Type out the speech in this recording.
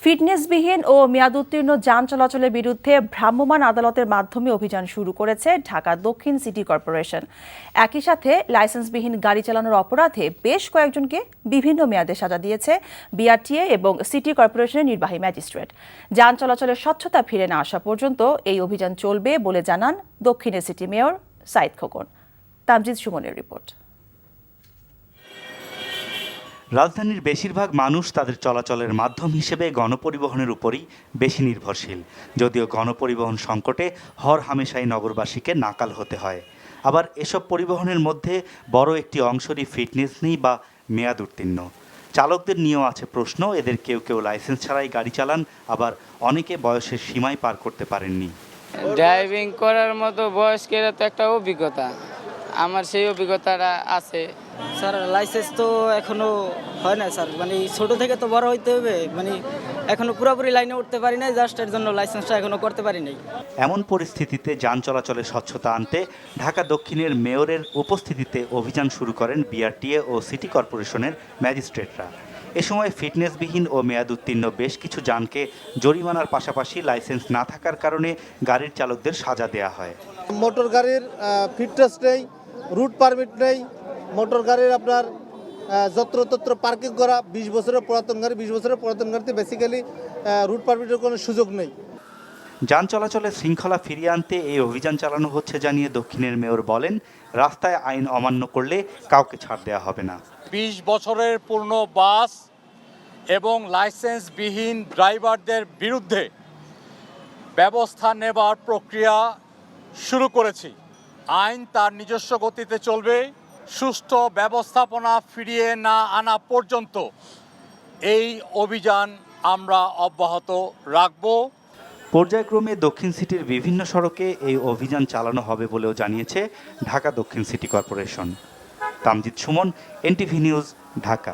ফিটনেসবিহীন ও মেয়াদোত্তীর্ণ যান চলাচলের বিরুদ্ধে ভ্রাম্যমাণ আদালতের মাধ্যমে অভিযান শুরু করেছে ঢাকা দক্ষিণ সিটি কর্পোরেশন। একই সাথে লাইসেন্সবিহীন গাড়ি চালানোর অপরাধে বেশ কয়েকজনকে বিভিন্ন মেয়াদে সাজা দিয়েছে বিআরটিএ এবং সিটি কর্পোরেশনের নির্বাহী ম্যাজিস্ট্রেট। যান চলাচলের স্বচ্ছতা ফিরে না আসা পর্যন্ত এই অভিযান চলবে বলে জানান দক্ষিণের সিটি মেয়র সাইদ খোকন। তামজিদ সুমনের রিপোর্ট। রাজধানীর বেশিরভাগ মানুষ তাদের চলাচলের মাধ্যম হিসেবে গণপরিবহনের উপরই বেশি নির্ভরশীল। যদিও গণপরিবহন সংকটে হরহামেশাই নগরবাসীকে নাকাল হতে হয়। আবার এসব পরিবহনের মধ্যে বড় একটি অংশরই ফিটনেস নেই বা মেয়াদ উত্তীর্ণ। চালকদের নিয়েও আছে প্রশ্ন। এদের কেউ কেউ লাইসেন্স ছাড়াই গাড়ি চালান, আবার অনেকে বয়সের সীমায় পার করতে পারেননি। ড্রাইভিং করার মতো বয়স্কেরা তো একটা অভিজ্ঞতা, আমার সেই অভিজ্ঞতাটা আছে। স্যার লাইসেন্স তো এখনো হয় না স্যার, মানে ছোট থেকে তো বড় হইতে হবে, মানে এখনো পুরোপুরি লাইনে উঠতে পারি নাই, জাস্ট এর জন্য লাইসেন্সটা এখনো করতে পারি নাই। এমন পরিস্থিতিতে যান চলাচলে স্বচ্ছতা আনতে ঢাকা দক্ষিণের মেয়রের উপস্থিতিতে অভিযান শুরু করেন বিআরটিএ ও সিটি কর্পোরেশনের ম্যাজিস্ট্রেটরা। এ সময় ফিটনেসবিহীন ও মেয়াদ উত্তীর্ণ বেশ কিছু যানকে জরিমানার পাশাপাশি লাইসেন্স না থাকার কারণে গাড়ির চালকদের সাজা দেওয়া হয়। মোটর গাড়ির ফিটনেস নেই, রুট পারমিট নেই, মোটর গাড়ির আপনার যত্রতত্র পার্কিং করা, 20 বছরের পুরাতন গাড়িতে বেসিক্যালি রুট পারমিটের কোনো সুযোগ নেই। যান চলাচলের শৃঙ্খলা ফিরিয়ে আনতে এই অভিযান চালানো হচ্ছে জানিয়ে দক্ষিণের মেয়র বলেন, রাস্তায় আইন অমান্য করলে কাউকে ছাড় দেওয়া হবে না। 20 বছরের পূর্ণ বাস এবং লাইসেন্সবিহীন ড্রাইভারদের বিরুদ্ধে ব্যবস্থা নেবার প্রক্রিয়া শুরু করেছি। আইন তার নিজস্ব গতিতে চলবে। সুষ্ঠু ব্যবস্থাপনা ফিরিয়ে না আনা পর্যন্ত এই অভিযান আমরা অব্যাহত রাখব। পর্যায়ক্রমে দক্ষিণ সিটির বিভিন্ন সড়কে এই অভিযান চালানো হবে বলেও জানিয়েছে ঢাকা দক্ষিণ city corporation. Tamjid Suman, NTV news, Dhaka.